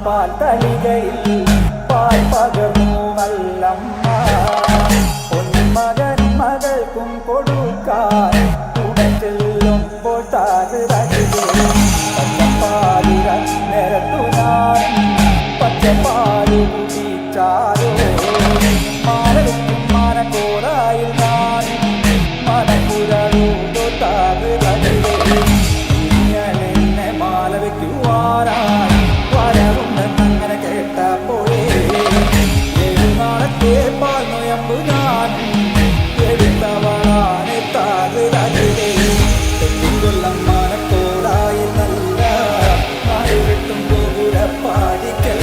പാൽത്തളികയിൽ പാൽ പകർന്നു നല്ലമ്മ പൊന്മകൻ മകൾക്കും കൊടുക്കാൻ ഉടൻ ചെല്ലുമ്പോൾ പച്ചപ്പാലിര നിരത്തു ഞാൻ പച്ചപ്പാല് കുടിച്ചാലോ മാലവെക്കും മാനക്കോടായിൽ ഞാൻ മനപ്പുരൂടോ ഇങ്ങനെ മാല വയ്ക്കുവാനായി വരവുണ്ടെന്നങ്ങനെ കേട്ടപ്പോഴേ നാളത്തെ പാൽ നൊയമ്പു ഞാൻ എടുത്തവളാണ് കൊല്ലം മാനക്കോടായി നല്ല മഴവിട്ടും ഗോപുരപ്പാടിക്കൽ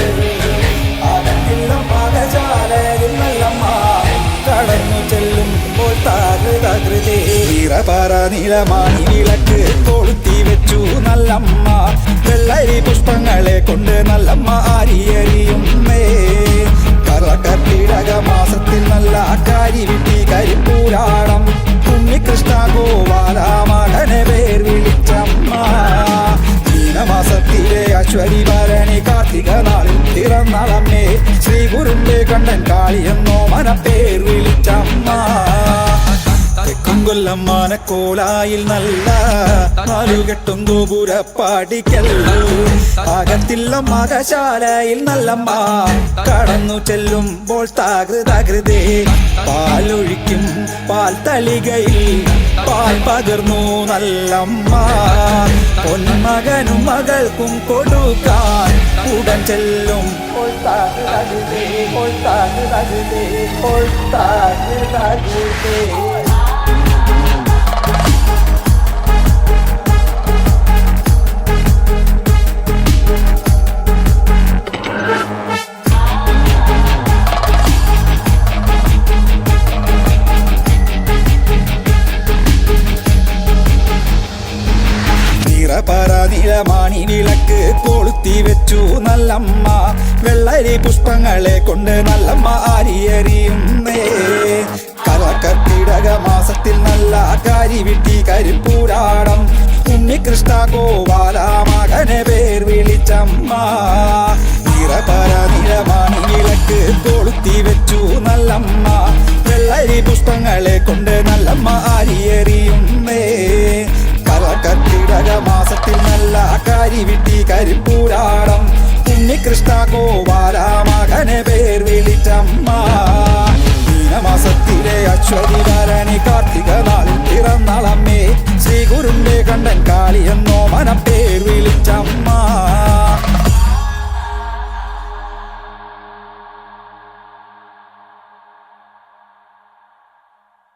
അകത്തില്ല മകശാലയിൽ നല്ലമ്മ കടന്നു ചെല്ലുമ്പോൾ ഈറപാറ നീലമാണി വിളക്ക് കൊളുത്തി വെച്ചു നല്ലമ്മ വെള്ളരി പുഷ്പങ്ങളെ കൊണ്ട് നല്ലമ്മ ആരിയറിയുന്നേ കർക്കിടക മാസത്തിൽ നല്ല കാരി വിട്ടി കരിപ്പൂരാടം ഉണ്ണികൃഷ്ണ ഗോപാല മകനെ പേർ വിളിച്ചമ്മ മീനമാസത്തിലെ അശ്വരി ഭരണി കാർത്തിക നാളിൽ പിറന്നളമ്മേ ശ്രീ ഗുരുന്റെ കണ്ണൻ കാളിയെന്നോ മനപ്പേർ വിളിച്ചമ്മ കൊല്ലം മാനക്കോലായിൽ നല്ല നാലുകെട്ടും ഗോപുരപ്പാടിക്കൽ അകത്തില്ല മകശാലയിൽ നല്ലമ്മ കടന്നു ചെല്ലുമ്പോൾ തകൃതേ പാലൊഴിക്കും പാൽ തളികയിൽ പാൽ പകർന്നു നല്ലമ്മ പൊന്മകനും മകൾക്കും കൊടുക്കാൻ ഉടൻ ചെല്ലും നീലമാണി വിളക്ക് കൊളുത്തി വെച്ചു നല്ലമ്മ വെള്ളരി പുഷ്പങ്ങളെ കൊണ്ട് നല്ലമ്മ ആരിയറിയുന്നേ കർക്കിടക മാസത്തിൽ നല്ല കാരി വിട്ടി കരിപ്പൂരാടം ഉണ്ണികൃഷ്ണ ഗോപാല മകനെ പേർ വിളിച്ചമ്മ നീലമാണി വിളക്ക് കൊളുത്തി വെച്ചു നല്ലമ്മ വെള്ളരി പുഷ്പങ്ങളെ കൊണ്ട് നല്ലമ്മ ആരിയറിയുന്നേ കർക്കിടക മാസത്തിൽ നല്ല കാരി വിട്ടി കരിപ്പൂരാടം ഉണ്ണികൃഷ്ണ ഗോപാല